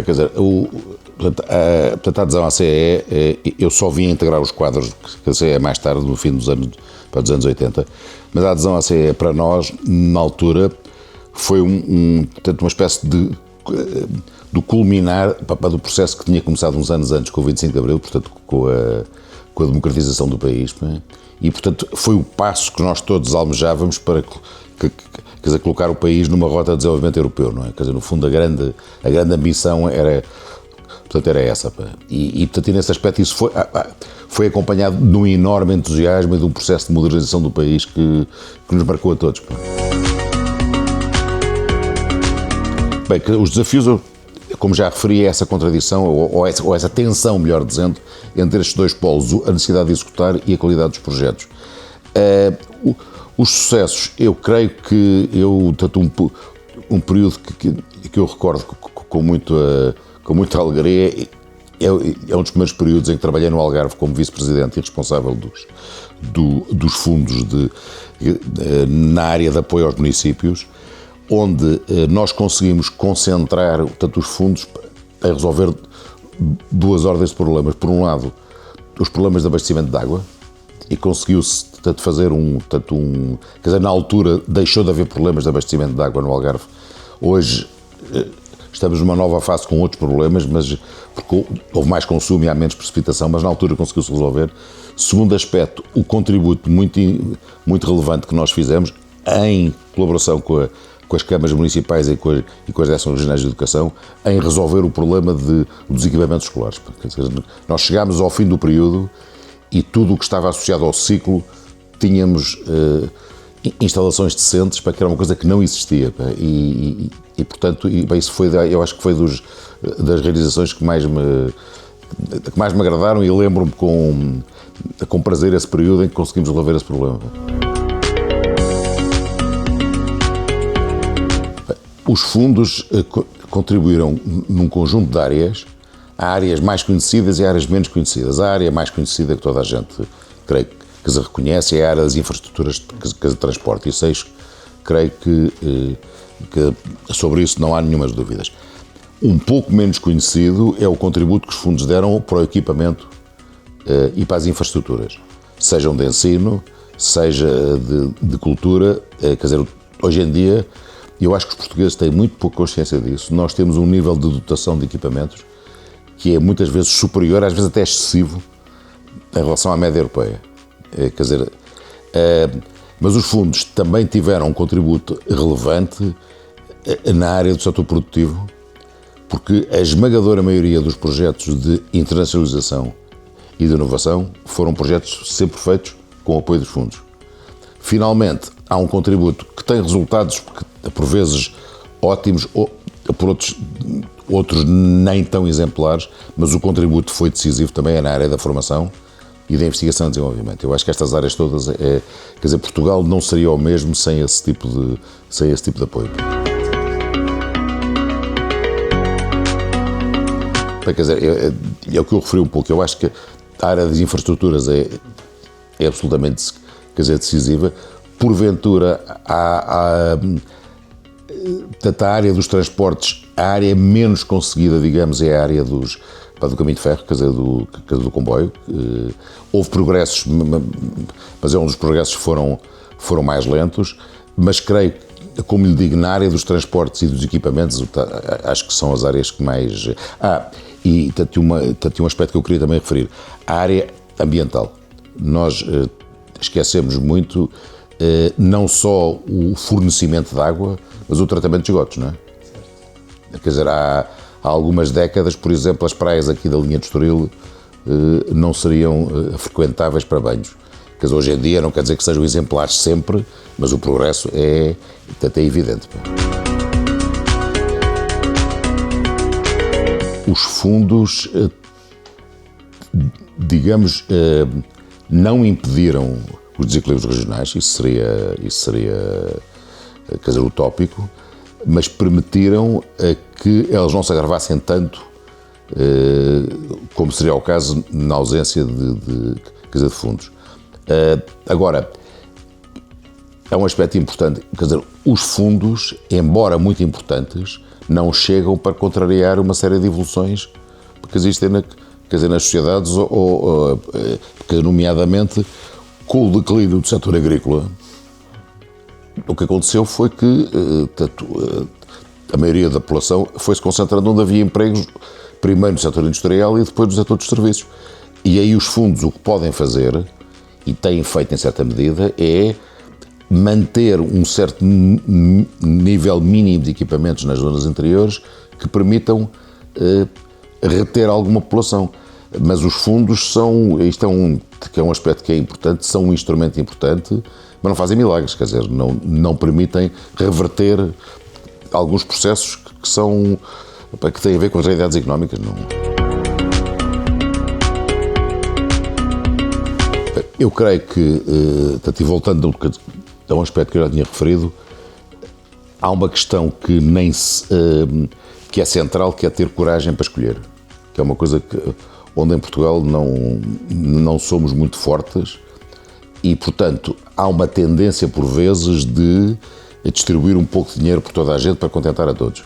quer dizer, portanto, a adesão à CEE, eu só vim integrar os quadros da CEE mais tarde, no fim dos anos 80, mas a adesão à CEE para nós, na altura, foi portanto, uma espécie do culminar do processo que tinha começado uns anos antes, com o 25 de Abril, portanto, com a democratização do país, e, portanto, foi o passo que nós todos almejávamos para quer dizer, colocar o país numa rota de desenvolvimento europeu, não é? Quer dizer, no fundo, a grande ambição era essa. E portanto, nesse aspecto, isso foi acompanhado de um enorme entusiasmo e de um processo de modernização do país que nos marcou a todos. Bem, os desafios, como já referi, é essa contradição, ou essa tensão, melhor dizendo, entre estes dois polos, a necessidade de executar e a qualidade dos projetos. Os sucessos, eu creio que um período que eu recordo com muita alegria, é um dos primeiros períodos em que trabalhei no Algarve como vice-presidente e responsável dos fundos na área de apoio aos municípios, onde nós conseguimos concentrar, portanto, os fundos a resolver duas ordens de problemas. Por um lado, os problemas de abastecimento de água, e conseguiu-se, portanto, fazer quer dizer, na altura deixou de haver problemas de abastecimento de água no Algarve. Hoje estamos numa nova fase com outros problemas, mas porque houve mais consumo e há menos precipitação, mas na altura conseguiu-se resolver. Segundo aspecto, o contributo muito relevante que nós fizemos, em colaboração com as câmaras municipais e com as direções regionais de educação, em resolver o problema dos equipamentos escolares. Quer dizer, nós chegámos ao fim do período e tudo o que estava associado ao ciclo, tínhamos instalações decentes, que era uma coisa que não existia. E portanto, isso foi, eu acho que foi das realizações que mais me agradaram, e lembro-me com prazer esse período em que conseguimos resolver esse problema. Os fundos contribuíram num conjunto de áreas. Há áreas mais conhecidas e áreas menos conhecidas. A área mais conhecida, que toda a gente, creio que se reconhece, é a área das infraestruturas de transporte. Isso é, creio que sobre isso não há nenhumas dúvidas. Um pouco menos conhecido é o contributo que os fundos deram para o equipamento e para as infraestruturas, sejam de ensino, seja de cultura. Quer dizer, hoje em dia, eu acho que os portugueses têm muito pouca consciência disso. Nós temos um nível de dotação de equipamentos que é muitas vezes superior, às vezes até excessivo, em relação à média europeia. Quer dizer, mas os fundos também tiveram um contributo relevante na área do setor produtivo, porque a esmagadora maioria dos projetos de internacionalização e de inovação foram projetos sempre feitos com o apoio dos fundos. Finalmente, há um contributo que tem resultados, por vezes, ótimos, ou por outros nem tão exemplares, mas o contributo foi decisivo também na área da formação e da investigação e desenvolvimento. Eu acho que estas áreas todas, quer dizer, Portugal não seria o mesmo sem esse tipo de apoio. Quer dizer, é o que eu referi um pouco. Eu acho que a área das infraestruturas é absolutamente, quer dizer, decisiva. Porventura, portanto, a área dos transportes, a área menos conseguida, digamos, é a área do caminho de ferro, quer dizer, do comboio. Houve progressos, mas é um dos progressos que foram mais lentos, mas creio, como lhe digo, na área dos transportes e dos equipamentos, acho que são as áreas que mais... e tanto um aspecto que eu queria também referir, a área ambiental. Nós esquecemos muito não só o fornecimento de água, mas o tratamento de esgotos, não é? Quer dizer, há algumas décadas, por exemplo, as praias aqui da linha de Estoril não seriam frequentáveis para banhos. Quer dizer, hoje em dia não quer dizer que sejam exemplares sempre, mas o progresso é evidente. Os fundos, digamos, não impediram os desequilíbrios regionais, isso seria, quer dizer, utópico, mas permitiram que elas não se agravassem tanto como seria o caso na ausência de fundos. Agora, é um aspecto importante, quer dizer, os fundos, embora muito importantes, não chegam para contrariar uma série de evoluções que existem nas sociedades, nomeadamente com o declínio do setor agrícola. O que aconteceu foi que a maioria da população foi-se concentrando onde havia empregos, primeiro no setor industrial e depois no setor dos serviços. E aí os fundos o que podem fazer, e têm feito em certa medida, é manter um certo nível mínimo de equipamentos nas zonas interiores que permitam reter alguma população. Mas os fundos isto é um aspecto que é importante, são um instrumento importante, mas não fazem milagres, quer dizer, não permitem reverter alguns processos que têm a ver com as realidades económicas. Não. Eu creio que, e voltando a um aspecto que eu já tinha referido, há uma questão que é central, que é ter coragem para escolher, que é uma coisa onde em Portugal não somos muito fortes e, portanto, há uma tendência por vezes de distribuir um pouco de dinheiro por toda a gente para contentar a todos.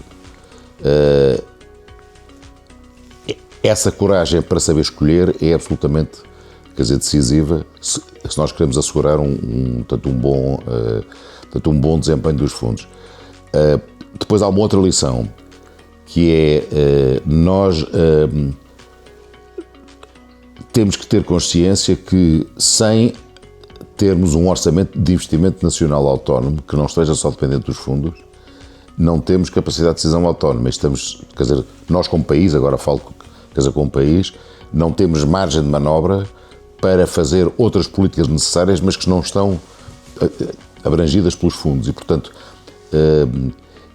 Essa coragem para saber escolher é absolutamente, decisiva se nós queremos assegurar um bom desempenho dos fundos. Depois há uma outra lição, que é nós temos que ter consciência que sem termos um orçamento de investimento nacional autónomo, que não esteja só dependente dos fundos, não temos capacidade de decisão autónoma. Nós como país, agora falo como país, não temos margem de manobra para fazer outras políticas necessárias, mas que não estão abrangidas pelos fundos. E, portanto,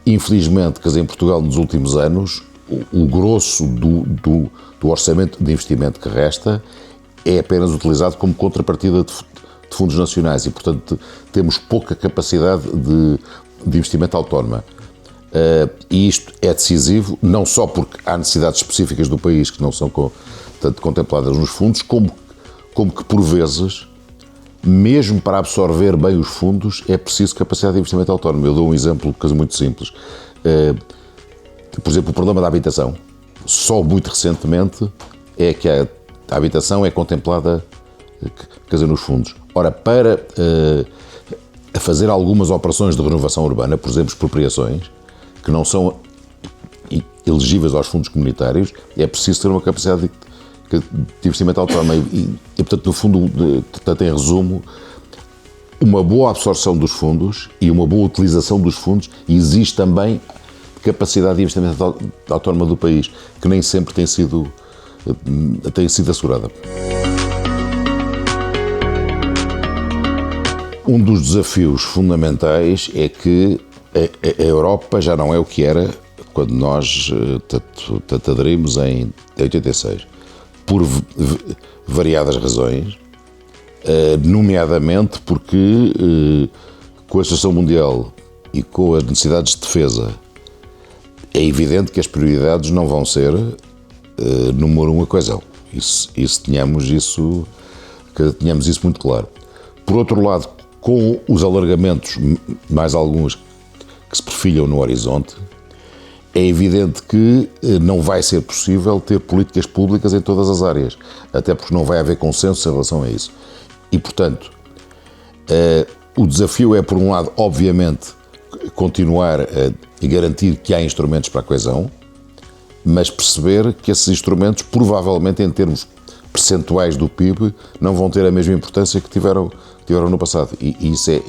infelizmente, em Portugal, nos últimos anos, o grosso do orçamento de investimento que resta é apenas utilizado como contrapartida de fundos nacionais e, portanto, temos pouca capacidade de investimento autónoma. E isto é decisivo, não só porque há necessidades específicas do país que não são contempladas nos fundos, como que, por vezes, mesmo para absorver bem os fundos, é preciso capacidade de investimento autónomo. Eu dou um exemplo, muito simples. Por exemplo, o problema da habitação. Só muito recentemente é que a habitação é contemplada nos fundos. Ora, para fazer algumas operações de renovação urbana, por exemplo, expropriações, que não são elegíveis aos fundos comunitários, é preciso ter uma capacidade de investimento autónomo e, portanto, no fundo, em resumo, uma boa absorção dos fundos e uma boa utilização dos fundos, e existe também capacidade de investimento autónoma do país, que nem sempre tem sido assegurada. Um dos desafios fundamentais é que a Europa já não é o que era quando nós aderimos em 86. Por variadas razões, nomeadamente porque com a situação mundial e com as necessidades de defesa, é evidente que as prioridades não vão ser número 1 a coesão. Tínhamos isso muito claro. Por outro lado, com os alargamentos, mais alguns que se perfilham no horizonte, é evidente que não vai ser possível ter políticas públicas em todas as áreas, até porque não vai haver consenso em relação a isso. E, portanto, o desafio é, por um lado, obviamente, continuar a garantir que há instrumentos para a coesão, mas perceber que esses instrumentos, provavelmente, em termos percentuais do PIB, não vão ter a mesma importância que tiveram no passado. E isso é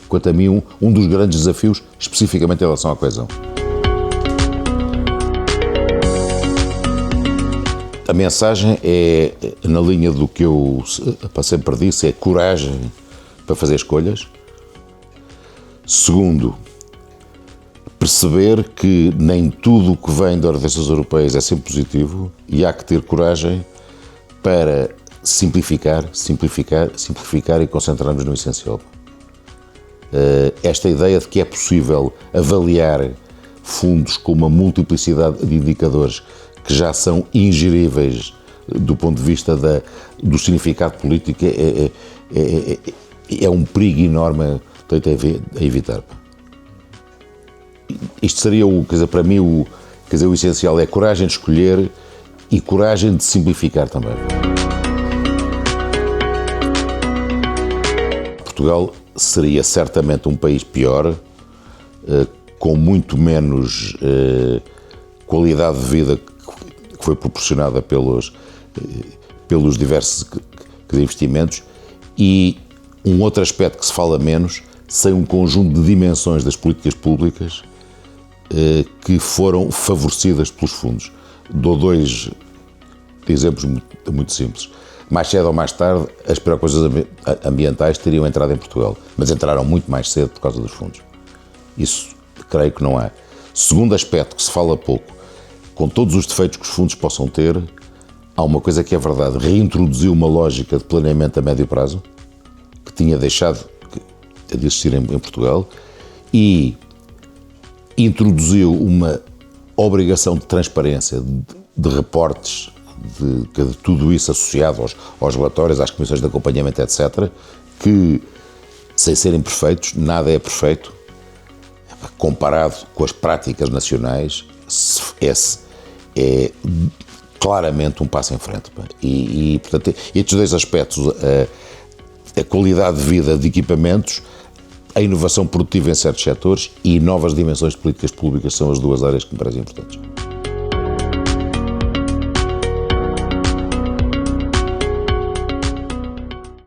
quanto a mim, um dos grandes desafios, especificamente em relação à coesão. A mensagem é, na linha do que eu sempre disse, é coragem para fazer escolhas. Segundo, perceber que nem tudo o que vem das organizações europeias é sempre positivo e há que ter coragem para simplificar e concentrarmos no essencial. Esta ideia de que é possível avaliar fundos com uma multiplicidade de indicadores que já são ingeríveis do ponto de vista do significado político é um perigo enorme a evitar. isto seria, quer dizer, para mim, quer dizer, o essencial é coragem de escolher e coragem de simplificar também. Portugal seria certamente um país pior, com muito menos qualidade de vida que foi proporcionada pelos diversos investimentos, e um outro aspecto que se fala menos, sem um conjunto de dimensões das políticas públicas que foram favorecidas pelos fundos. Dou dois exemplos muito simples. Mais cedo ou mais tarde, as preocupações ambientais teriam entrado em Portugal, mas entraram muito mais cedo por causa dos fundos. Isso creio que não há. Segundo aspecto, que se fala pouco, com todos os defeitos que os fundos possam ter, há uma coisa que é verdade: reintroduziu uma lógica de planeamento a médio prazo, que tinha deixado de existir em Portugal, e introduziu uma obrigação de transparência, de reportes, de tudo isso associado aos relatórios, às comissões de acompanhamento, etc., que, sem serem perfeitos, nada é perfeito, comparado com as práticas nacionais, esse é claramente um passo em frente. E portanto, estes dois aspectos, a qualidade de vida de equipamentos, a inovação produtiva em certos setores e novas dimensões de políticas públicas, são as duas áreas que me parecem importantes.